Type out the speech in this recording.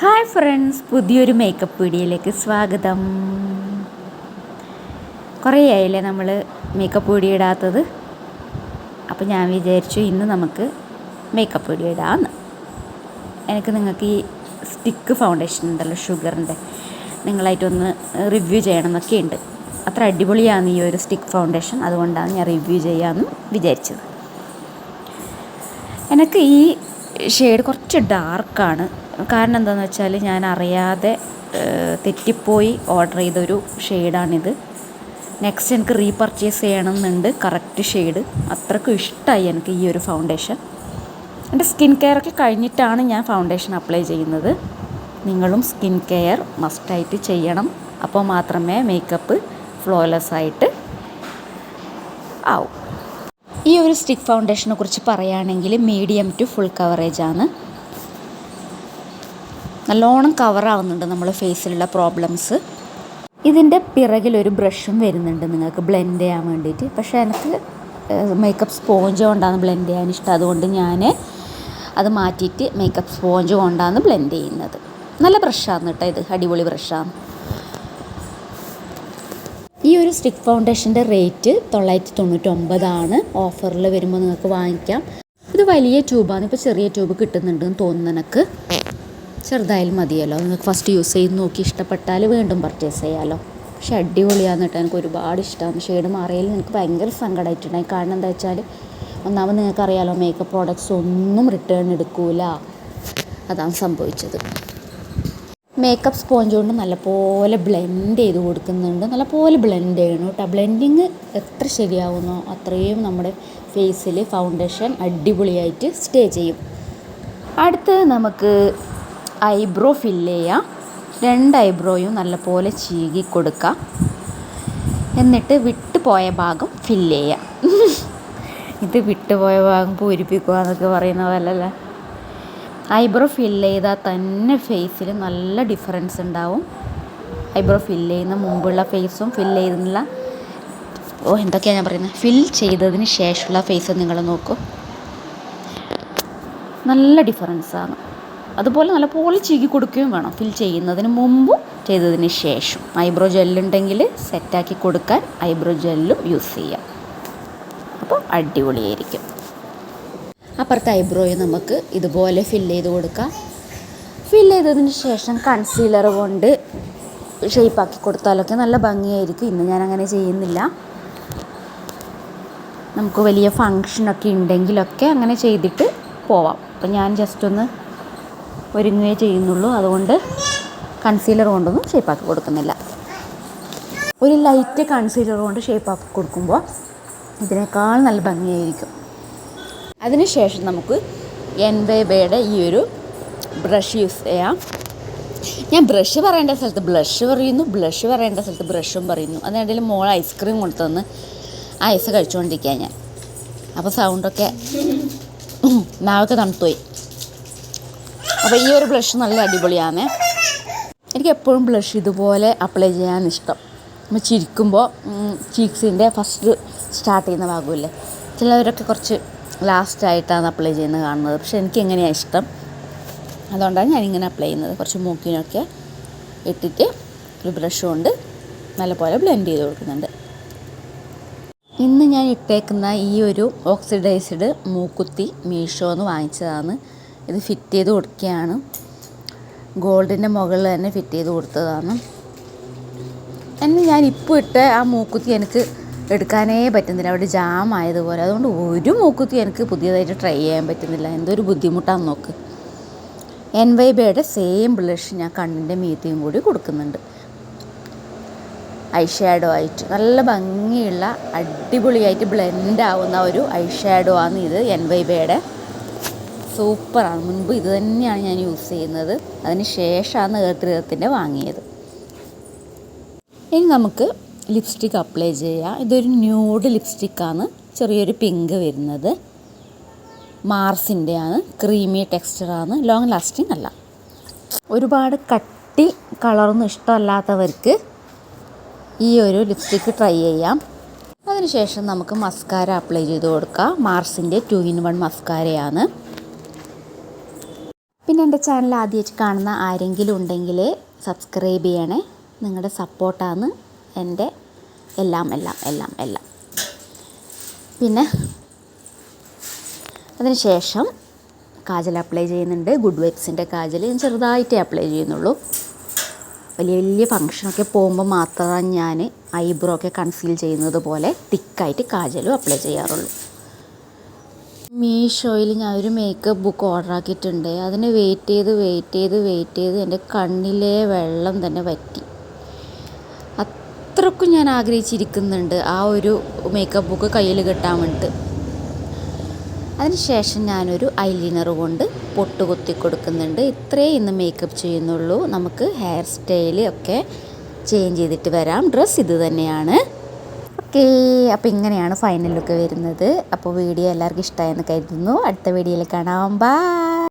Hi friends, പുതിയൊരു makeup വീഡിയോയിലേക്ക് സ്വാഗതം. കുറേ ആയില്ലേ നമ്മൾ മേക്കപ്പ് വീഡിയോ ഇടാത്തത്. അപ്പോൾ ഞാൻ വിചാരിച്ചു ഇന്ന് നമുക്ക് മേക്കപ്പ് വീഡിയോ ഇടാമെന്ന്. നിങ്ങൾക്ക് ഈ സ്റ്റിക്ക് ഫൗണ്ടേഷൻ ഉണ്ടല്ലോ, ഷുഗറിൻ്റെ, നിങ്ങളായിട്ടൊന്ന് റിവ്യൂ ചെയ്യണമെന്നൊക്കെ ഉണ്ട്. അത്ര അടിപൊളിയാണ് ഈ ഒരു സ്റ്റിക്ക് ഫൗണ്ടേഷൻ, അതുകൊണ്ടാണ് ഞാൻ റിവ്യൂ ചെയ്യാമെന്ന് വിചാരിച്ചത്. എനിക്ക് ഈ ഷെയ്ഡ് കുറച്ച് ഡാർക്കാണ്. കാരണം എന്താണെന്ന് വെച്ചാൽ ഞാൻ അറിയാതെ തെറ്റിപ്പോയി ഓർഡർ ചെയ്തൊരു ഷെയ്ഡാണിത്. നെക്സ്റ്റ് എനിക്ക് റീപർച്ചേസ് ചെയ്യണമെന്നുണ്ട് കറക്റ്റ് ഷെയ്ഡ്. അത്രയ്ക്കും ഇഷ്ടമായി എനിക്ക് ഈ ഒരു ഫൗണ്ടേഷൻ. എൻ്റെ സ്കിൻ കെയറൊക്കെ കഴിഞ്ഞിട്ടാണ് ഞാൻ ഫൗണ്ടേഷൻ അപ്ലൈ ചെയ്യുന്നത്. നിങ്ങളും സ്കിൻ കെയർ മസ്റ്റായിട്ട് ചെയ്യണം. അപ്പോൾ മാത്രമേ മേക്കപ്പ് ഫ്ലോലെസ് ആയിട്ട് ആവും. ഈ ഒരു സ്റ്റിക്ക് ഫൗണ്ടേഷനെ കുറിച്ച് പറയുകയാണെങ്കിൽ മീഡിയം ടു ഫുൾ കവറേജാണ്. നല്ലോണം കവറാവുന്നുണ്ട് നമ്മൾ ഫേസിലുള്ള പ്രോബ്ലംസ്. ഇതിൻ്റെ പിറകിലൊരു ബ്രഷും വരുന്നുണ്ട് നിങ്ങൾക്ക് ബ്ലെൻഡ് ചെയ്യാൻ വേണ്ടിയിട്ട്. പക്ഷേ എനിക്ക് മേക്കപ്പ് സ്പോഞ്ച് കൊണ്ടാണ് ബ്ലെൻഡ് ചെയ്യാൻ ഇഷ്ടം. അതുകൊണ്ട് ഞാൻ അത് മാറ്റിയിട്ട് മേക്കപ്പ് സ്പോഞ്ച് കൊണ്ടാണ് ബ്ലെൻഡ് ചെയ്യുന്നത്. നല്ല ബ്രഷാണ് കേട്ടോ, ഇത് അടിപൊളി ബ്രഷാണ്. ഈ ഒരു സ്റ്റിക്ക് ഫൗണ്ടേഷൻ്റെ റേറ്റ് 999 ഓഫറിൽ വരുമ്പോൾ നിങ്ങൾക്ക് വാങ്ങിക്കാം. ഇത് വലിയ ട്യൂബാണ്, ഇപ്പോൾ ചെറിയ ട്യൂബ് കിട്ടുന്നുണ്ടെന്ന് തോന്നുന്നു. എനിക്ക് ചെറുതായാലും മതിയല്ലോ. നിങ്ങൾക്ക് ഫസ്റ്റ് യൂസ് ചെയ്ത് നോക്കി ഇഷ്ടപ്പെട്ടാൽ വീണ്ടും പർച്ചേസ് ചെയ്യാമല്ലോ. പക്ഷേ അടിപൊളിയാണെന്ന് കേട്ടോ, എനിക്ക് ഒരുപാട് ഇഷ്ടമാണ്. ഷെയ്ഡ് മാറിയാൽ എനിക്ക് ഭയങ്കര സങ്കടമായിട്ടുണ്ടായി. കാരണം എന്താ വെച്ചാൽ ഒന്നാമത് നിങ്ങൾക്കറിയാമല്ലോ, മേക്കപ്പ് പ്രോഡക്റ്റ്സ് ഒന്നും റിട്ടേൺ എടുക്കൂല. അതാണ് സംഭവിച്ചത്. മേക്കപ്പ് സ്പോഞ്ച് കൊണ്ട് നല്ലപോലെ ബ്ലെൻഡ് ചെയ്ത് കൊടുക്കുന്നുണ്ട്. നല്ലപോലെ ബ്ലെൻഡ് ചെയ്യണം കേട്ടോ. ബ്ലെൻഡിങ് എത്ര ശരിയാവുന്നോ അത്രയും നമ്മുടെ ഫേസിൽ ഫൗണ്ടേഷൻ അടിപൊളിയായിട്ട് സ്റ്റേ ചെയ്യും. അടുത്ത് നമുക്ക് ഐബ്രോ ഫില്ല് ചെയ്യാം. 2 ഐബ്രോയും നല്ലപോലെ ചീകി കൊടുക്കാം. എന്നിട്ട് വിട്ടുപോയ ഭാഗം ഫില്ല് ചെയ്യാം. ഇത് വിട്ടുപോയ ഭാഗം പൂരിപ്പിക്കുക എന്നൊക്കെ പറയുന്ന പോലല്ലേ. ഐബ്രോ ഫില്ല് ചെയ്താൽ തന്നെ ഫേസിൽ നല്ല ഡിഫറൻസ് ഉണ്ടാവും. ഐബ്രോ ഫില്ല് ചെയ്യുന്ന മുമ്പുള്ള ഫേസും ഫില്ല് ചെയ്തിട്ടുള്ള എന്തൊക്കെയാണ് ഞാൻ പറയുന്നത്, ഫിൽ ചെയ്തതിന് ശേഷമുള്ള ഫേസ് നിങ്ങൾ നോക്കൂ, നല്ല ഡിഫറൻസാണ്. അതുപോലെ നല്ലപോലെ ചീകി കൊടുക്കുകയും വേണം, ഫിൽ ചെയ്യുന്നതിന് മുമ്പും ചെയ്തതിന് ശേഷം. ഐബ്രോ ജെല്ലുണ്ടെങ്കിൽ സെറ്റാക്കി കൊടുക്കാൻ ഐബ്രോ ജെല്ലും യൂസ് ചെയ്യാം. അപ്പോൾ അടിപൊളിയായിരിക്കും. അപ്പുറത്തെ ഐബ്രോയും നമുക്ക് ഇതുപോലെ ഫില്ല് ചെയ്ത് കൊടുക്കാം. ഫില്ല് ചെയ്തതിന് ശേഷം കൺസീലർ കൊണ്ട് ഷേപ്പാക്കി കൊടുത്താലൊക്കെ നല്ല ഭംഗിയായിരിക്കും. ഇന്ന് ഞാനങ്ങനെ ചെയ്യുന്നില്ല. നമുക്ക് വലിയ ഫങ്ഷനൊക്കെ ഉണ്ടെങ്കിലൊക്കെ അങ്ങനെ ചെയ്തിട്ട് പോവാം. അപ്പം ഞാൻ ജസ്റ്റ് ഒന്ന് ഒരുങ്ങുകയേ ചെയ്യുന്നുള്ളൂ. അതുകൊണ്ട് കൺസീലർ കൊണ്ടൊന്നും ഷേപ്പാക്കി കൊടുക്കുന്നില്ല. ഒരു ലൈറ്റ് കൺസീലർ കൊണ്ട് ഷേപ്പാക്കി കൊടുക്കുമ്പോൾ ഇതിനേക്കാൾ നല്ല ഭംഗിയായിരിക്കും. അതിനുശേഷം നമുക്ക് എൻവൈബയുടെ ഈ ഒരു ബ്രഷ് യൂസ് ചെയ്യാം. ഞാൻ ബ്രഷ് പറയേണ്ട സ്ഥലത്ത് ബ്ലഷ് പറയുന്നു, ബ്ലഷ് പറയേണ്ട സ്ഥലത്ത് ബ്രഷും പറയുന്നു. അതിനിടയിൽ മോൾ ഐസ്ക്രീം കൊടുത്തുതന്ന് ഐസ് കഴിച്ചുകൊണ്ടിരിക്കുക ഞാൻ. അപ്പോൾ സൗണ്ടൊക്കെ നാവൊക്കെ തണുത്തുപോയി. അപ്പോൾ ഈ ഒരു ബ്ലഷ് നല്ല അടിപൊളിയാണ്. എനിക്ക് എപ്പോഴും ബ്ലഷ് ഇതുപോലെ അപ്ലൈ ചെയ്യാൻ ഇഷ്ടം. നമ്മൾ ചിരിക്കുമ്പോൾ ചീക്സിൻ്റെ ഫസ്റ്റ് സ്റ്റാർട്ട് ചെയ്യുന്ന ഭാഗമില്ലേ, ചിലവരൊക്കെ കുറച്ച് ലാസ്റ്റായിട്ടാണ് അപ്ലൈ ചെയ്യുന്നത് കാണുന്നത്. പക്ഷെ എനിക്ക് എങ്ങനെയാണ് ഇഷ്ടം, അതുകൊണ്ടാണ് ഞാനിങ്ങനെ അപ്ലൈ ചെയ്യുന്നത്. കുറച്ച് മൂക്കിനൊക്കെ ഇട്ടിട്ട് ഒരു ബ്രഷ് കൊണ്ട് നല്ലപോലെ ബ്ലെൻഡ് ചെയ്ത് കൊടുക്കുന്നുണ്ട്. ഇന്ന് ഞാൻ ഇട്ടേക്കുന്ന ഈ ഒരു ഓക്സിഡൈസ്ഡ് മൂക്കുത്തി മീഷോന്ന് വാങ്ങിച്ചതാണ്. ഇത് ഫിറ്റ് ചെയ്ത് കൊടുക്കുകയാണ്. ഗോൾഡിൻ്റെ മുകളിൽ തന്നെ ഫിറ്റ് ചെയ്ത് കൊടുത്തതാണ്. ഞാനിപ്പോൾ ഇട്ട ആ മൂക്കുത്തി എനിക്ക് എടുക്കാനേ പറ്റുന്നില്ല, അവിടെ ജാം ആയതുപോലെ. അതുകൊണ്ട് ഒരു മൂക്കുത്തി എനിക്ക് പുതിയതായിട്ട് ട്രൈ ചെയ്യാൻ പറ്റുന്നില്ല. എന്തൊരു ബുദ്ധിമുട്ടാണെന്ന് നോക്ക്. എൻവൈബയുടെ സെയിം ബ്ലഷ് ഞാൻ കണ്ണിൻ്റെ മീത്തയും കൂടി കൊടുക്കുന്നുണ്ട്. ഐ ഷാഡോ ആയിട്ട് നല്ല ഭംഗിയുള്ള അടിപൊളിയായിട്ട് ബ്ലെൻഡ് ആവുന്ന ഒരു ഐ ഷാഡോ ആണ് ഇത്. എൻവൈബയുടെ സൂപ്പറാണ്. മുൻപ് ഇത് തന്നെയാണ് ഞാൻ യൂസ് ചെയ്യുന്നത്. അതിന് ശേഷമാണ് ഏർത്തിരത്തിൻ്റെ വാങ്ങിയത്. ഇനി നമുക്ക് ലിപ്സ്റ്റിക്ക് അപ്ലൈ ചെയ്യാം. ഇതൊരു ന്യൂഡ് ലിപ്സ്റ്റിക്കാണ്, ചെറിയൊരു പിങ്ക് വരുന്നത്. മാർസിൻ്റെയാണ്, ക്രീമി ടെക്സ്ചറാണ്, ലോങ് ലാസ്റ്റിംഗ് അല്ല. ഒരുപാട് കട്ടി കളറൊന്നും ഇഷ്ടമല്ലാത്തവർക്ക് ഈ ഒരു ലിപ്സ്റ്റിക്ക് ട്രൈ ചെയ്യാം. അതിനുശേഷം നമുക്ക് മസ്കാര അപ്ലൈ ചെയ്ത് കൊടുക്കാം. മാർസിൻ്റെ 2 in 1 മസ്കാരയാണ്. പിന്നെ എൻ്റെ ചാനൽ ആദ്യമായിട്ട് കാണുന്ന ആരെങ്കിലും ഉണ്ടെങ്കിൽ സബ്സ്ക്രൈബ് ചെയ്യണേ. നിങ്ങളുടെ സപ്പോർട്ടാണ് എൻ്റെ എല്ലാം. പിന്നെ അതിന് ശേഷം കാജൽ അപ്ലൈ ചെയ്യുന്നുണ്ട്. ഗുഡ് വൈബ്സിൻ്റെ കാജൽ ഞാൻ ചെറുതായിട്ടേ അപ്ലൈ ചെയ്യുന്നുള്ളൂ. വലിയ ഫങ്ഷനൊക്കെ പോകുമ്പോൾ മാത്രമാണ് ഞാൻ ഐബ്രോ ഒക്കെ കൺസീൽ ചെയ്യുന്നത് പോലെ തിക്കായിട്ട് കാജലും അപ്ലൈ ചെയ്യാറുള്ളൂ. മീഷോയിൽ ഞാനൊരു മേക്കപ്പ് ബുക്ക് ഓർഡർ ആക്കിയിട്ടുണ്ട്. അതിന് വെയിറ്റ് ചെയ്ത് എൻ്റെ കണ്ണിലെ വെള്ളം തന്നെ വറ്റി. അത്രക്കും ഞാൻ ആഗ്രഹിച്ചിരിക്കുന്നുണ്ട് ആ ഒരു മേക്കപ്പ് ബുക്ക് കയ്യിൽ കിട്ടാൻ വേണ്ടിയിട്ട്. അതിനുശേഷം ഞാനൊരു ഐലൈനർ കൊണ്ട് പൊട്ട് കുത്തി കൊടുക്കുന്നുണ്ട്. ഇത്രയേ ഇന്ന് മേക്കപ്പ് ചെയ്യുന്നുള്ളൂ. നമുക്ക് ഹെയർ സ്റ്റൈൽ ഒക്കെ ചേഞ്ച് ചെയ്തിട്ട് വരാം. ഡ്രസ്സ് ഇത് തന്നെയാണ്. ഓക്കേ, അപ്പോൾ ഇങ്ങനെയാണ് ഫൈനൽ ലുക്ക് വരുന്നത്. അപ്പോൾ വീഡിയോ എല്ലാവർക്കും ഇഷ്ടമായെന്ന് കരുതുന്നു. അടുത്ത വീഡിയോയിൽ കാണാം. ബൈ.